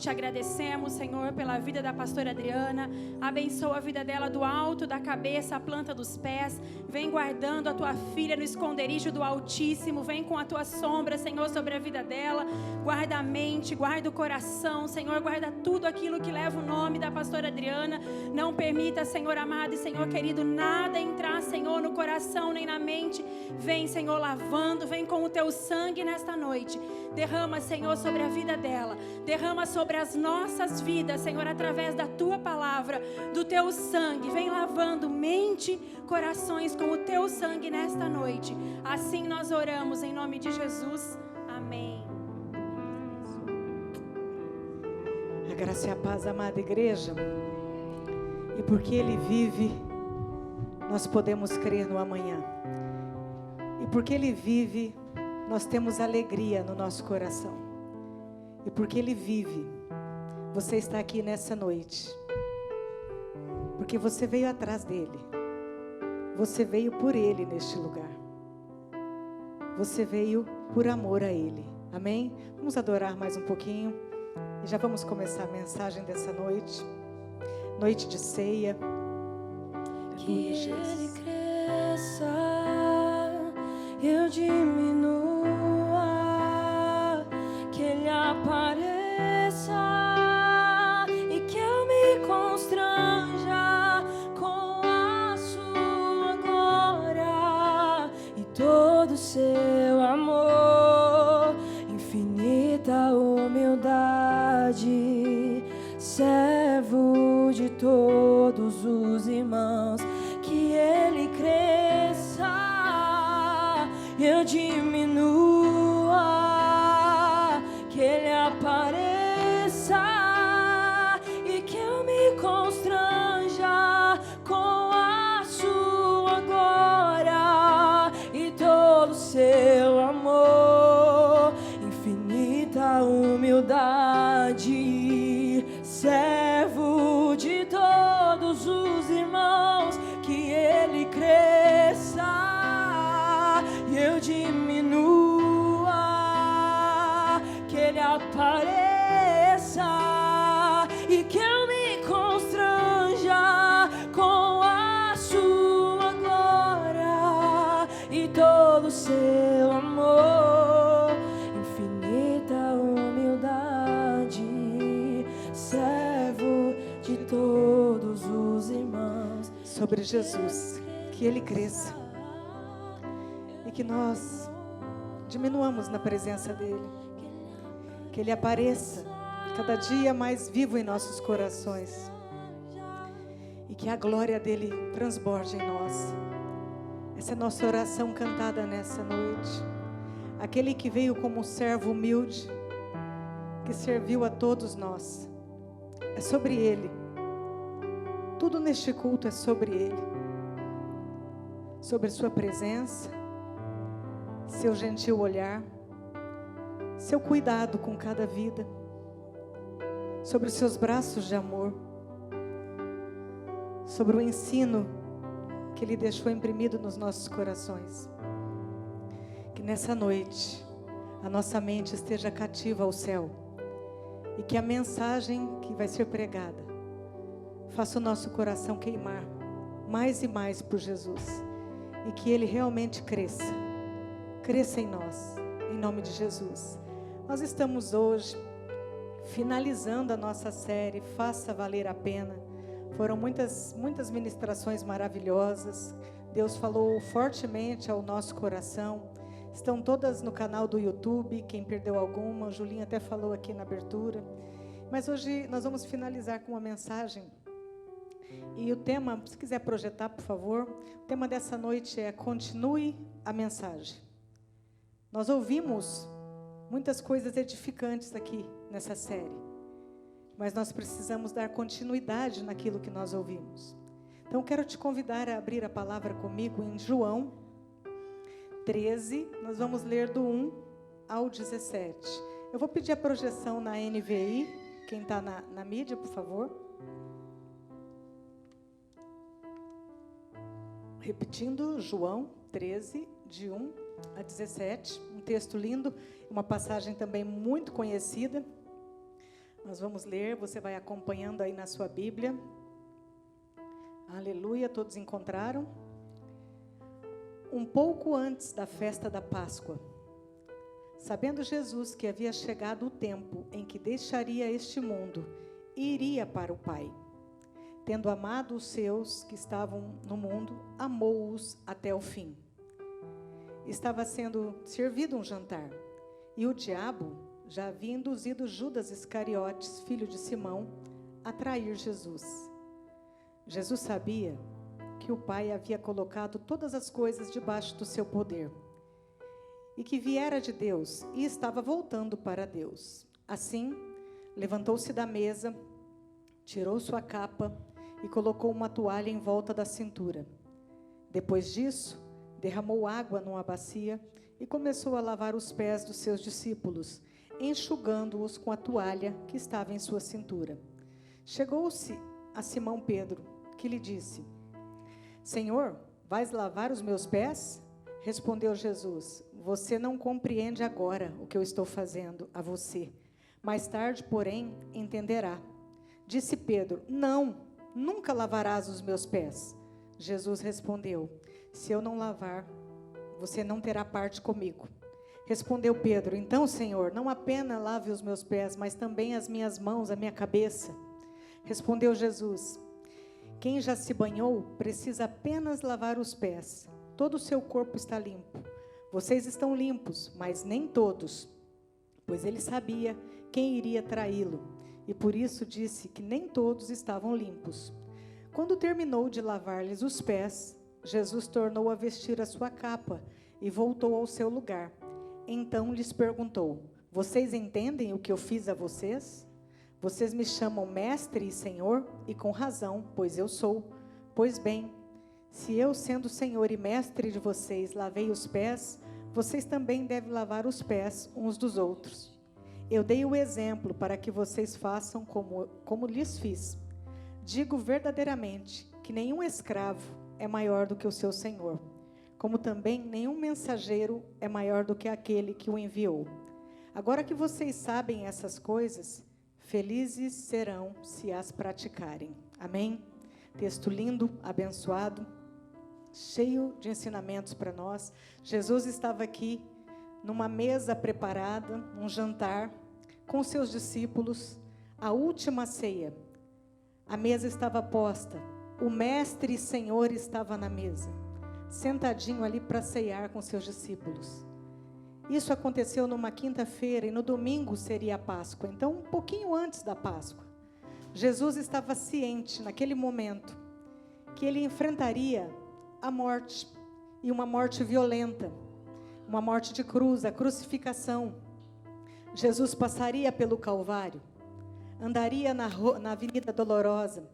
Te agradecemos, Senhor, pela vida da pastora Adriana. Abençoa a vida dela do alto da cabeça à planta dos pés. Vem guardando a tua filha no esconderijo do Altíssimo. Vem com a tua sombra, Senhor, sobre a vida dela. Guarda a mente, guarda o coração, Senhor. Guarda tudo aquilo que leva o nome da pastora Adriana. Não permita, Senhor amado e Senhor querido, nada entrar, Senhor, no coração nem na mente. Vem, Senhor, lavando. Vem com o teu sangue nesta noite. Derrama, Senhor, sobre a vida dela. Derrama sobre as nossas vidas, Senhor, através da tua palavra, do teu sangue. Vem lavando mente, corações com o teu sangue nesta noite. Assim nós oramos em nome de Jesus. Amém. A graça e a paz, amada igreja. E porque Ele vive, nós podemos crer no amanhã. E porque Ele vive, nós temos alegria no nosso coração. E porque Ele vive, você está aqui nessa noite. Porque você veio atrás dEle. Você veio por Ele neste lugar. Você veio por amor a Ele. Amém? Vamos adorar mais um pouquinho. E já vamos começar a mensagem dessa noite. Noite de ceia. Que Ele cresça, eu diminua, que Ele apareça e que eu me constranja com a sua glória e todo o seu amor, infinita humildade, servo de todos os irmãos. Que Ele cresça, eu diminua, que Ele apareça e que eu me constranja com a sua glória e todo o seu amor, infinita humildade, servo de todos os irmãos. Que Ele cresça e eu diminua, que Ele apareça e que eu me constranja com a sua glória e todo o seu amor, infinita humildade, servo de todos os irmãos. Sobre Jesus, que Ele cresça e que nós diminuamos na presença dEle, que Ele apareça cada dia mais vivo em nossos corações e que a glória dEle transborde em nós. Essa é a nossa oração cantada nessa noite. Aquele que veio como um servo humilde, que serviu a todos nós, é sobre Ele. Tudo neste culto é sobre Ele, sobre sua presença, seu gentil olhar, seu cuidado com cada vida, sobre os seus braços de amor, sobre o ensino que Ele deixou imprimido nos nossos corações. Que nessa noite a nossa mente esteja cativa ao céu e que a mensagem que vai ser pregada faça o nosso coração queimar mais e mais por Jesus. E que Ele realmente cresça em nós, em nome de Jesus. Nós estamos hoje finalizando a nossa série Faça Valer a Pena. Foram muitas ministrações maravilhosas. Deus falou fortemente ao nosso coração. Estão todas no canal do YouTube, quem perdeu alguma, o Julinho até falou aqui na abertura. Mas hoje nós vamos finalizar com uma mensagem. E o tema, se quiser projetar, por favor, o tema dessa noite é Continue a Mensagem. Nós ouvimos muitas coisas edificantes aqui nessa série, mas nós precisamos dar continuidade naquilo que nós ouvimos. Então, quero te convidar a abrir a palavra comigo em João 13, nós vamos ler do 1 ao 17. Eu vou pedir a projeção na NVI, quem está na mídia, por favor. Repetindo, João 13, de 1 a 17, um texto lindo, uma passagem também muito conhecida. Nós vamos ler, você vai acompanhando aí na sua Bíblia. Aleluia, todos encontraram? Um pouco antes da festa da Páscoa, sabendo Jesus que havia chegado o tempo em que deixaria este mundo e iria para o Pai, tendo amado os seus que estavam no mundo, amou-os até o fim. Estava sendo servido um jantar, e o diabo já havia induzido Judas Iscariotes, filho de Simão, a trair Jesus. Jesus sabia que o Pai havia colocado todas as coisas debaixo do seu poder, e que viera de Deus e estava voltando para Deus. Assim, levantou-se da mesa, tirou sua capa e colocou uma toalha em volta da cintura. Depois disso, derramou água numa bacia e começou a lavar os pés dos seus discípulos, enxugando-os com a toalha que estava em sua cintura. Chegou-se a Simão Pedro, que lhe disse: Senhor, vais lavar os meus pés? Respondeu Jesus: Você não compreende agora o que eu estou fazendo a você. Mais tarde, porém, entenderá. Disse Pedro: Não, nunca lavarás os meus pés. Jesus respondeu: Se eu não lavar, você não terá parte comigo. Respondeu Pedro: Então, Senhor, não apenas lave os meus pés, mas também as minhas mãos, a minha cabeça. Respondeu Jesus: Quem já se banhou precisa apenas lavar os pés. Todo o seu corpo está limpo. Vocês estão limpos, mas nem todos. Pois ele sabia quem iria traí-lo, e por isso disse que nem todos estavam limpos. Quando terminou de lavar-lhes os pés, Jesus tornou a vestir a sua capa e voltou ao seu lugar. Então lhes perguntou: Vocês entendem o que eu fiz a vocês? Vocês me chamam mestre e senhor, e com razão, pois eu sou. Pois bem, se eu, sendo senhor e mestre de vocês, lavei os pés, vocês também devem lavar os pés uns dos outros. Eu dei o exemplo para que vocês façam como lhes fiz. Digo verdadeiramente que nenhum escravo é maior do que o seu senhor, como também nenhum mensageiro é maior do que aquele que o enviou. Agora que vocês sabem essas coisas, felizes serão se as praticarem. Amém? Texto lindo, abençoado, cheio de ensinamentos para nós. Jesus estava aqui numa mesa preparada, um jantar, com seus discípulos, a última ceia. A mesa estava posta, o mestre e senhor estava na mesa, sentadinho ali para ceiar com seus discípulos. Isso aconteceu numa quinta-feira e no domingo seria a Páscoa, então um pouquinho antes da Páscoa. Jesus estava ciente, naquele momento, que ele enfrentaria a morte, e uma morte violenta, uma morte de cruz, a crucificação. Jesus passaria pelo Calvário, andaria na Avenida Dolorosa,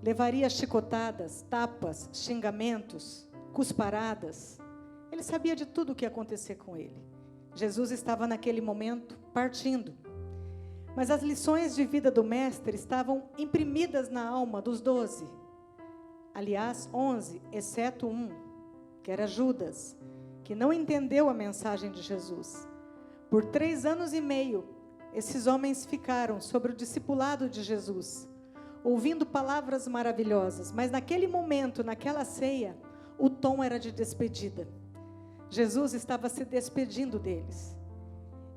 levaria chicotadas, tapas, xingamentos, cusparadas. Ele sabia de tudo o que ia acontecer com ele. Jesus estava naquele momento partindo. Mas as lições de vida do Mestre estavam imprimidas na alma dos 12. Aliás, 11, exceto um, que era Judas, que não entendeu a mensagem de Jesus. Por 3 anos e meio, esses homens ficaram sobre o discipulado de Jesus, ouvindo palavras maravilhosas, mas naquele momento, naquela ceia, o tom era de despedida. Jesus estava se despedindo deles.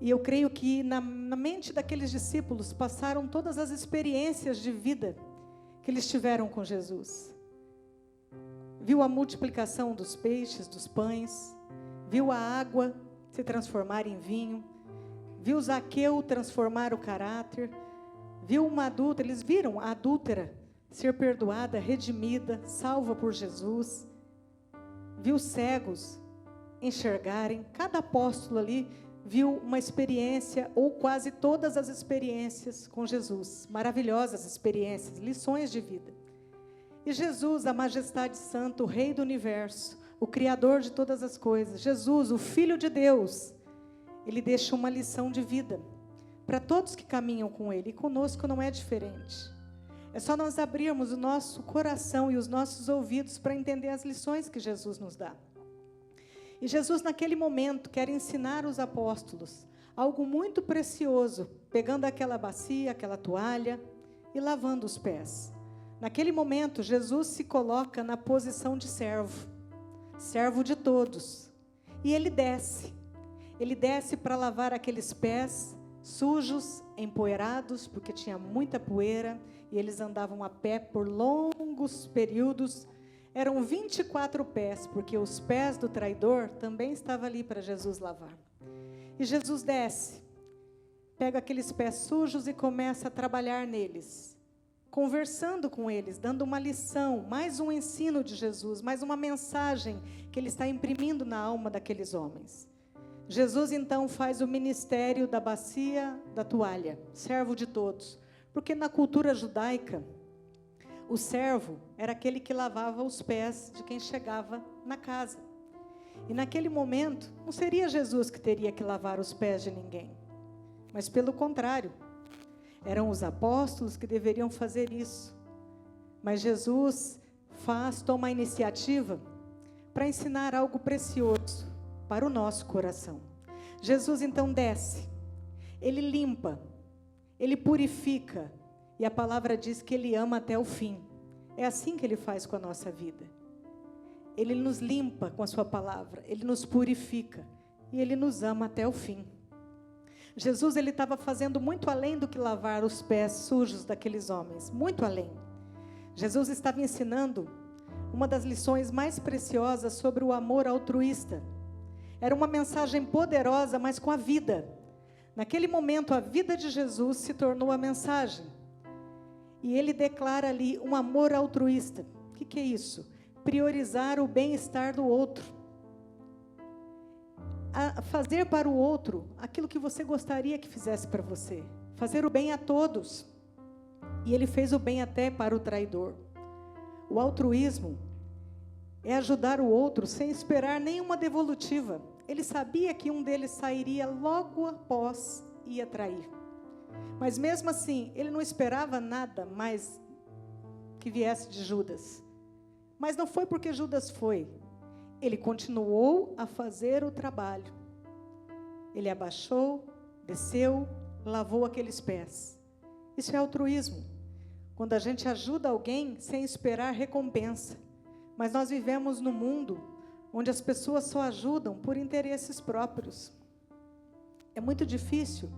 E eu creio que na mente daqueles discípulos passaram todas as experiências de vida que eles tiveram com Jesus. Viu a multiplicação dos peixes, dos pães, viu a água se transformar em vinho, viu Zaqueu transformar o caráter, viu uma adúltera, eles viram a adúltera ser perdoada, redimida, salva por Jesus, viu cegos enxergarem. Cada apóstolo ali viu uma experiência, ou quase todas as experiências com Jesus, maravilhosas experiências, lições de vida. E Jesus, a majestade santa, o Rei do universo, o Criador de todas as coisas, Jesus, o Filho de Deus, ele deixa uma lição de vida para todos que caminham com ele, e conosco não é diferente. É só nós abrirmos o nosso coração e os nossos ouvidos para entender as lições que Jesus nos dá. E Jesus, naquele momento, quer ensinar os apóstolos algo muito precioso, pegando aquela bacia, aquela toalha e lavando os pés. Naquele momento, Jesus se coloca na posição de servo, servo de todos. E ele desce para lavar aqueles pés sujos, empoeirados, porque tinha muita poeira, e eles andavam a pé por longos períodos. Eram 24 pés, porque os pés do traidor também estavam ali para Jesus lavar. E Jesus desce, pega aqueles pés sujos e começa a trabalhar neles, conversando com eles, dando uma lição, mais um ensino de Jesus, mais uma mensagem que ele está imprimindo na alma daqueles homens. Jesus então faz o ministério da bacia, da toalha, servo de todos, porque na cultura judaica, o servo era aquele que lavava os pés de quem chegava na casa. E naquele momento, não seria Jesus que teria que lavar os pés de ninguém, mas pelo contrário, eram os apóstolos que deveriam fazer isso. Mas Jesus toma a iniciativa para ensinar algo precioso para o nosso coração. Jesus então desce, ele limpa, ele purifica, e a palavra diz que ele ama até o fim. É assim que ele faz com a nossa vida. Ele nos limpa com a sua palavra, ele nos purifica, e ele nos ama até o fim. Jesus, ele estava fazendo muito além do que lavar os pés sujos daqueles homens, muito além. Jesus estava ensinando uma das lições mais preciosas sobre o amor altruísta. Era uma mensagem poderosa, mas com a vida. Naquele momento, a vida de Jesus se tornou a mensagem. E ele declara ali um amor altruísta. O que é isso? Priorizar o bem-estar do outro. Fazer para o outro aquilo que você gostaria que fizesse para você. Fazer o bem a todos. E ele fez o bem até para o traidor. O altruísmo é ajudar o outro sem esperar nenhuma devolutiva. Ele sabia que um deles sairia logo após ia trair. Mas mesmo assim, ele não esperava nada mais que viesse de Judas. Mas não foi porque Judas foi. Ele continuou a fazer o trabalho. Ele abaixou, desceu, lavou aqueles pés. Isso é altruísmo. Quando a gente ajuda alguém sem esperar recompensa. Mas nós vivemos num mundo onde as pessoas só ajudam por interesses próprios. É muito difícil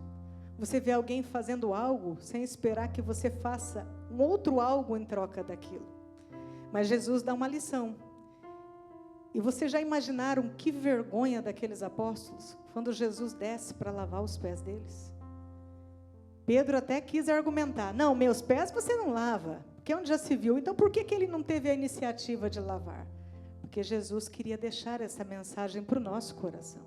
você ver alguém fazendo algo sem esperar que você faça um outro algo em troca daquilo. Mas Jesus dá uma lição. E vocês já imaginaram que vergonha daqueles apóstolos quando Jesus desce para lavar os pés deles? Pedro até quis argumentar: não, meus pés você não lava, porque é onde já se viu. Então por que ele não teve a iniciativa de lavar? Porque Jesus queria deixar essa mensagem para o nosso coração.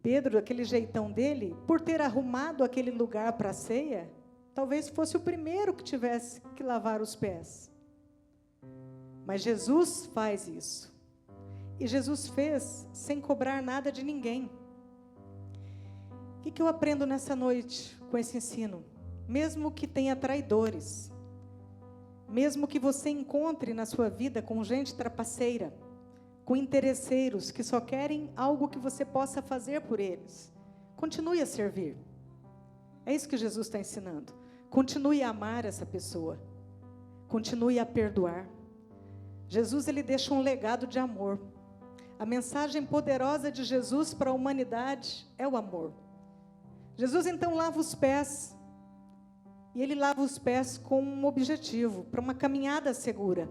Pedro, aquele jeitão dele, por ter arrumado aquele lugar para a ceia, talvez fosse o primeiro que tivesse que lavar os pés. Mas Jesus faz isso. E Jesus fez sem cobrar nada de ninguém. O que eu aprendo nessa noite com esse ensino? Mesmo que tenha traidores, mesmo que você encontre na sua vida com gente trapaceira, com interesseiros que só querem algo que você possa fazer por eles, continue a servir. É isso que Jesus está ensinando. Continue a amar essa pessoa. Continue a perdoar. Jesus, ele deixa um legado de amor. A mensagem poderosa de Jesus para a humanidade é o amor. Jesus então lava os pés. E ele lava os pés com um objetivo, para uma caminhada segura.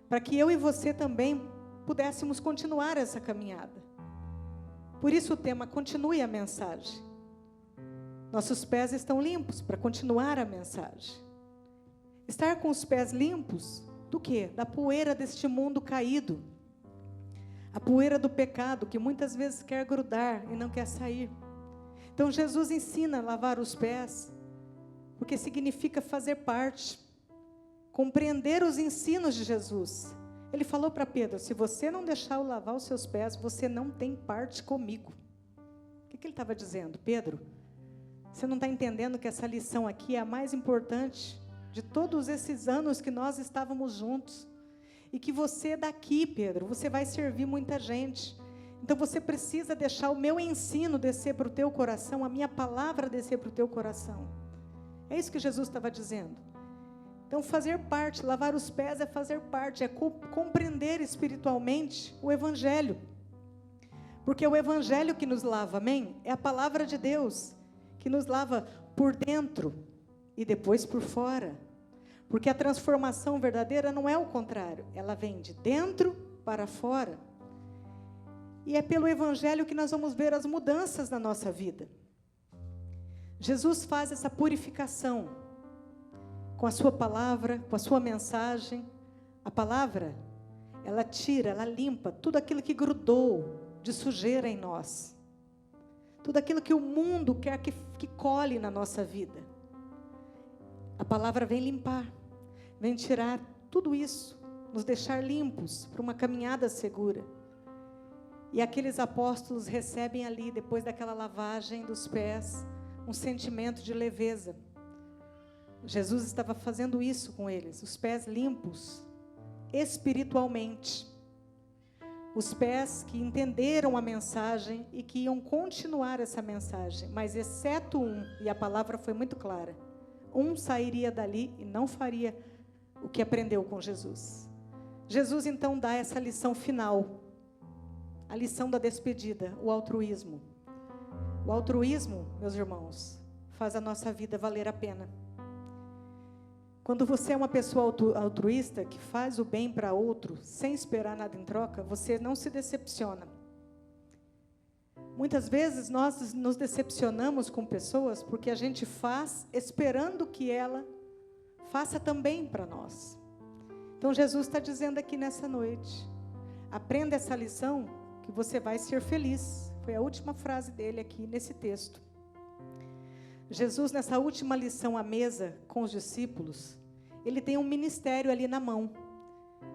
Para que eu e você também pudéssemos continuar essa caminhada. Por isso o tema: continue a mensagem. Nossos pés estão limpos para continuar a mensagem. Estar com os pés limpos do quê? Da poeira deste mundo caído. A poeira do pecado que muitas vezes quer grudar e não quer sair. Então Jesus ensina a lavar os pés, porque significa fazer parte, compreender os ensinos de Jesus. Ele falou para Pedro: se você não deixar eu lavar os seus pés, você não tem parte comigo. O que ele estava dizendo? Pedro, você não está entendendo que essa lição aqui é a mais importante de todos esses anos que nós estávamos juntos. E que você daqui, Pedro, você vai servir muita gente. Então você precisa deixar o meu ensino descer para o teu coração, a minha palavra descer para o teu coração. É isso que Jesus estava dizendo. Então fazer parte, lavar os pés é fazer parte, é compreender espiritualmente o Evangelho. Porque é o Evangelho que nos lava, amém? É a palavra de Deus que nos lava por dentro e depois por fora. Porque a transformação verdadeira não é o contrário, ela vem de dentro para fora. E é pelo Evangelho que nós vamos ver as mudanças na nossa vida. Jesus faz essa purificação com a sua palavra, com a sua mensagem. A palavra, ela tira, ela limpa tudo aquilo que grudou de sujeira em nós. Tudo aquilo que o mundo quer que colhe na nossa vida. A palavra vem limpar, vem tirar tudo isso, nos deixar limpos para uma caminhada segura. E aqueles apóstolos recebem ali, depois daquela lavagem dos pés, um sentimento de leveza. Jesus estava fazendo isso com eles, os pés limpos, espiritualmente. Os pés que entenderam a mensagem e que iam continuar essa mensagem, mas exceto um, e a palavra foi muito clara, um sairia dali e não faria o que aprendeu com Jesus. Jesus então dá essa lição final, a lição da despedida, o altruísmo. O altruísmo, meus irmãos, faz a nossa vida valer a pena. Quando você é uma pessoa altruísta, que faz o bem para outro, sem esperar nada em troca, você não se decepciona. Muitas vezes nós nos decepcionamos com pessoas porque a gente faz esperando que ela faça também para nós. Então Jesus está dizendo aqui nessa noite, aprenda essa lição que você vai ser feliz. Foi a última frase dele aqui nesse texto. Jesus, nessa última lição à mesa com os discípulos, ele tem um ministério ali na mão.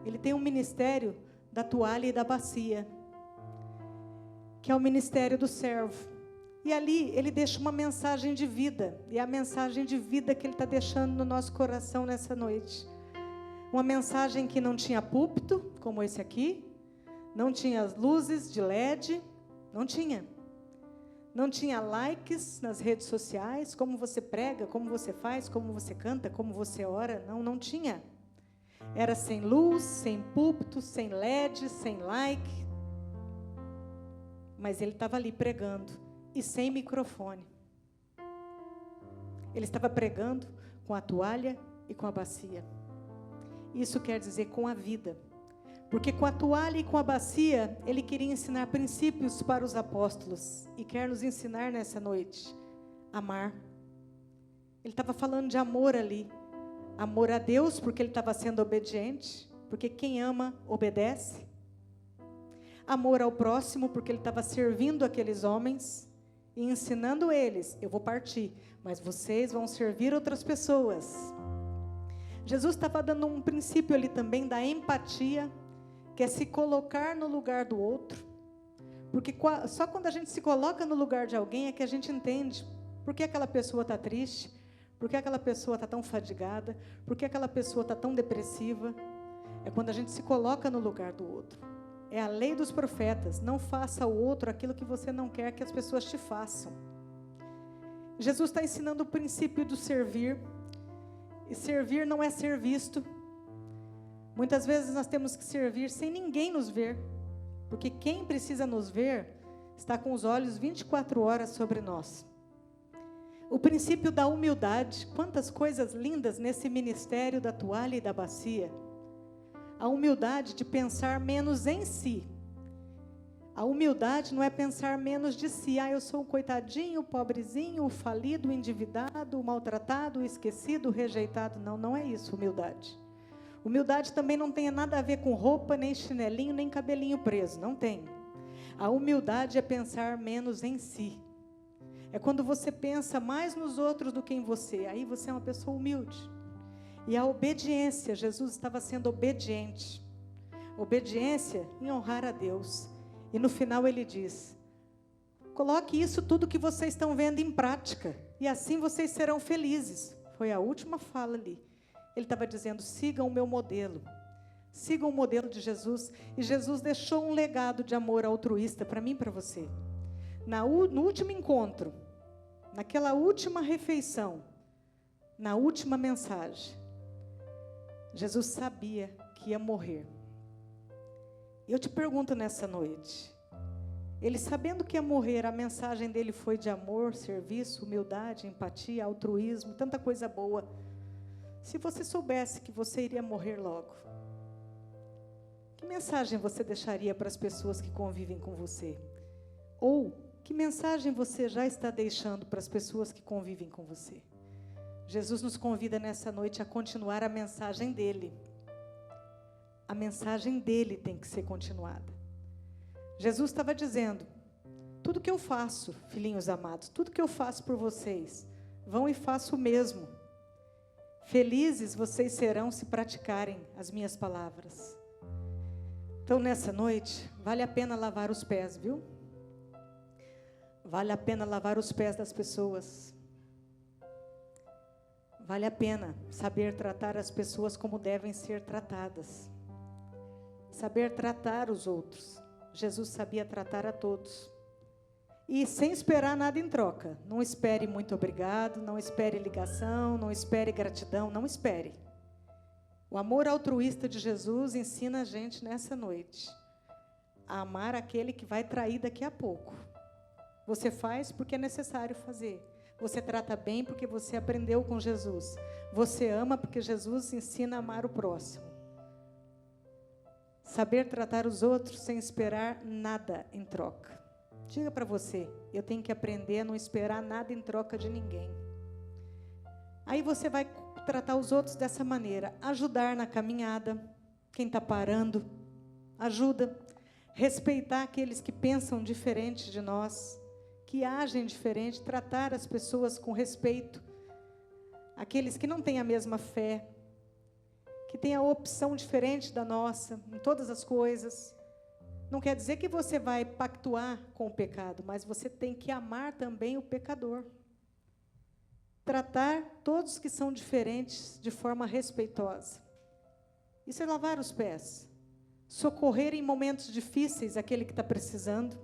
Ele tem um ministério da toalha e da bacia, que é o ministério do servo. E ali ele deixa uma mensagem de vida, e é a mensagem de vida que ele está deixando no nosso coração nessa noite. Uma mensagem que não tinha púlpito, como esse aqui, não tinha as luzes de LED, não tinha. Não tinha likes nas redes sociais, como você prega, como você faz, como você canta, como você ora. Não tinha. Era sem luz, sem púlpito, sem LED, sem like. Mas ele estava ali pregando e sem microfone. Ele estava pregando com a toalha e com a bacia. Isso quer dizer com a vida. Porque com a toalha e com a bacia, ele queria ensinar princípios para os apóstolos. E quer nos ensinar nessa noite. Amar. Ele estava falando de amor ali. Amor a Deus, porque ele estava sendo obediente. Porque quem ama, obedece. Amor ao próximo, porque ele estava servindo aqueles homens. E ensinando eles, eu vou partir, mas vocês vão servir outras pessoas. Jesus estava dando um princípio ali também da empatia, que é se colocar no lugar do outro. Porque só quando a gente se coloca no lugar de alguém é que a gente entende por que aquela pessoa está triste, por que aquela pessoa está tão fadigada, por que aquela pessoa está tão depressiva. É quando a gente se coloca no lugar do outro. É a lei dos profetas, não faça ao outro aquilo que você não quer que as pessoas te façam. Jesus está ensinando o princípio do servir, e servir não é ser visto. Muitas vezes nós temos que servir sem ninguém nos ver, porque quem precisa nos ver está com os olhos 24 horas sobre nós. O princípio da humildade, quantas coisas lindas nesse ministério da toalha e da bacia. A humildade de pensar menos em si. A humildade não é pensar menos de si. Eu sou o coitadinho, o pobrezinho, o falido, o endividado, o maltratado, o esquecido, o rejeitado. Não é isso, humildade. Humildade também não tem nada a ver com roupa, nem chinelinho, nem cabelinho preso. Não tem. A humildade é pensar menos em si. É quando você pensa mais nos outros do que em você. Aí você é uma pessoa humilde. E a obediência, Jesus estava sendo obediente. Obediência em honrar a Deus. E no final ele diz: coloque isso tudo que vocês estão vendo em prática, e assim vocês serão felizes. Foi a última fala ali. Ele estava dizendo: sigam o meu modelo. Sigam o modelo de Jesus. E Jesus deixou um legado de amor altruísta para mim e para você. No último encontro, naquela última refeição, na última mensagem, Jesus sabia que ia morrer. Eu te pergunto nessa noite, ele sabendo que ia morrer, a mensagem dele foi de amor, serviço, humildade, empatia, altruísmo, tanta coisa boa. Se você soubesse que você iria morrer logo, que mensagem você deixaria para as pessoas que convivem com você? Ou que mensagem você já está deixando para as pessoas que convivem com você? Jesus nos convida nessa noite a continuar a mensagem dele. A mensagem dele tem que ser continuada. Jesus estava dizendo, tudo que eu faço, filhinhos amados, tudo que eu faço por vocês, vão e faço o mesmo. Felizes vocês serão se praticarem as minhas palavras. Então, nessa noite, vale a pena lavar os pés, viu? Vale a pena lavar os pés das pessoas. Vale a pena saber tratar as pessoas como devem ser tratadas. Saber tratar os outros. Jesus sabia tratar a todos. E sem esperar nada em troca. Não espere muito obrigado, não espere ligação, não espere gratidão, não espere. O amor altruísta de Jesus ensina a gente nessa noite a amar aquele que vai trair daqui a pouco. Você faz porque é necessário fazer. Você trata bem porque você aprendeu com Jesus. Você ama porque Jesus ensina a amar o próximo. Saber tratar os outros sem esperar nada em troca. Diga para você, eu tenho que aprender a não esperar nada em troca de ninguém. Aí você vai tratar os outros dessa maneira. Ajudar na caminhada, quem está parando, ajuda. Respeitar aqueles que pensam diferente de nós, que agem diferente, tratar as pessoas com respeito. Aqueles que não têm a mesma fé, que têm a opção diferente da nossa, em todas as coisas. Não quer dizer que você vai pactuar com o pecado, mas você tem que amar também o pecador. Tratar todos que são diferentes de forma respeitosa. Isso é lavar os pés. Socorrer em momentos difíceis aquele que está precisando.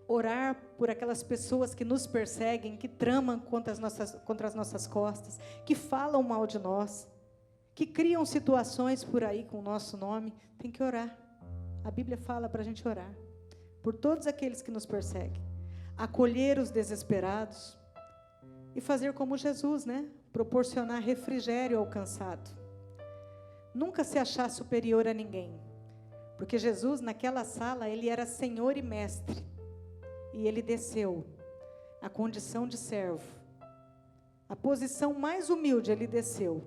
Orar por aquelas pessoas que nos perseguem, que tramam contra as nossas costas, que falam mal de nós, que criam situações por aí com o nosso nome. Tem que orar. A Bíblia fala para a gente orar por todos aqueles que nos perseguem. Acolher os desesperados e fazer como Jesus, né? Proporcionar refrigério ao cansado. Nunca se achar superior a ninguém. Porque Jesus, naquela sala, ele era Senhor e Mestre. E ele desceu a condição de servo. A posição mais humilde ele desceu.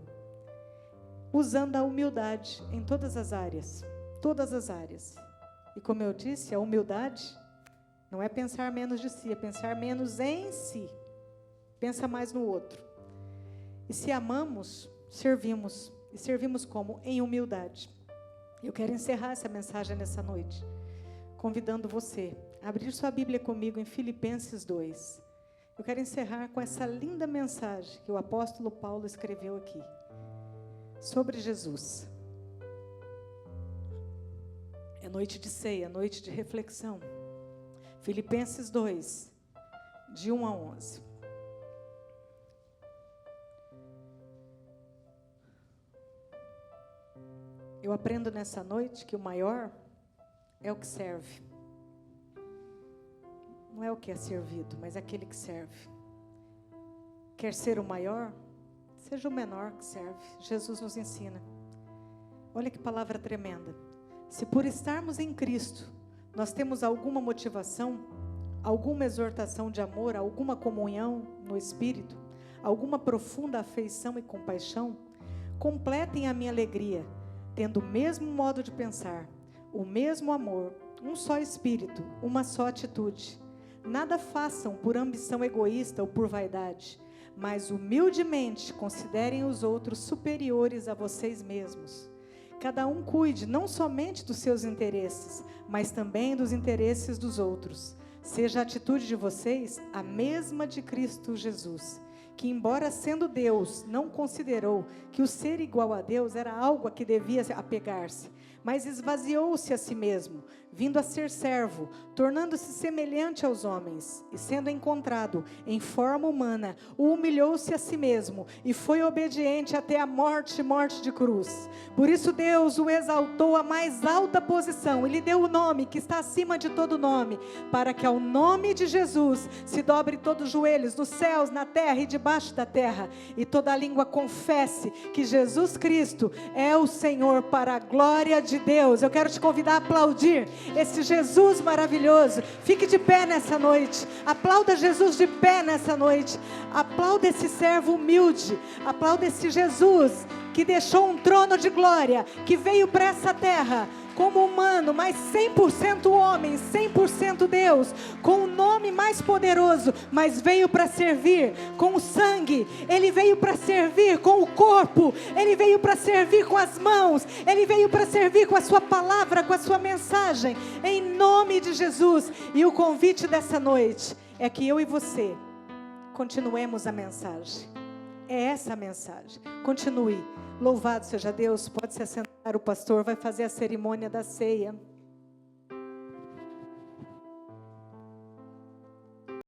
Usando a humildade em todas as áreas. Todas as áreas. E como eu disse, a humildade não é pensar menos de si, é pensar menos em si. Pensa mais no outro. E se amamos, servimos. E servimos como? Em humildade. Eu quero encerrar essa mensagem nessa noite, convidando você a abrir sua Bíblia comigo em Filipenses 2. Eu quero encerrar com essa linda mensagem que o apóstolo Paulo escreveu aqui, sobre Jesus. É noite de ceia, noite de reflexão. Filipenses 2, de 1 a 11. Eu aprendo nessa noite que o maior é o que serve. Não é o que é servido, mas é aquele que serve. Quer ser o maior? Seja o menor que serve. Jesus nos ensina. Olha que palavra tremenda. Se por estarmos em Cristo, nós temos alguma motivação, alguma exortação de amor, alguma comunhão no Espírito, alguma profunda afeição e compaixão, completem a minha alegria, tendo o mesmo modo de pensar, o mesmo amor, um só Espírito, uma só atitude. Nada façam por ambição egoísta ou por vaidade, mas humildemente considerem os outros superiores a vocês mesmos. Cada um cuide não somente dos seus interesses, mas também dos interesses dos outros. Seja a atitude de vocês a mesma de Cristo Jesus, que, embora sendo Deus, não considerou que o ser igual a Deus era algo a que devia apegar-se, mas esvaziou-se a si mesmo, vindo a ser servo, tornando-se semelhante aos homens, e sendo encontrado em forma humana, humilhou-se a si mesmo, e foi obediente até a morte de cruz. Por isso Deus o exaltou à mais alta posição, e lhe deu o nome que está acima de todo nome, para que ao nome de Jesus se dobre todos os joelhos, nos céus, na terra e debaixo da terra, e toda língua confesse que Jesus Cristo é o Senhor, para a glória de Deus. Eu quero te convidar a aplaudir esse Jesus maravilhoso. Fique de pé nessa noite, aplauda Jesus de pé nessa noite, aplauda esse servo humilde, aplauda esse Jesus que deixou um trono de glória, que veio para essa terra como humano, mas 100% homem, 100% Deus, com o nome mais poderoso, mas veio para servir com o sangue, ele veio para servir com o corpo, ele veio para servir com as mãos, ele veio para servir com a sua palavra, com a sua mensagem, em nome de Jesus. E o convite dessa noite é que eu e você continuemos a mensagem. É essa a mensagem. Continue. Louvado seja Deus. Pode se assentar, o pastor vai fazer a cerimônia da ceia.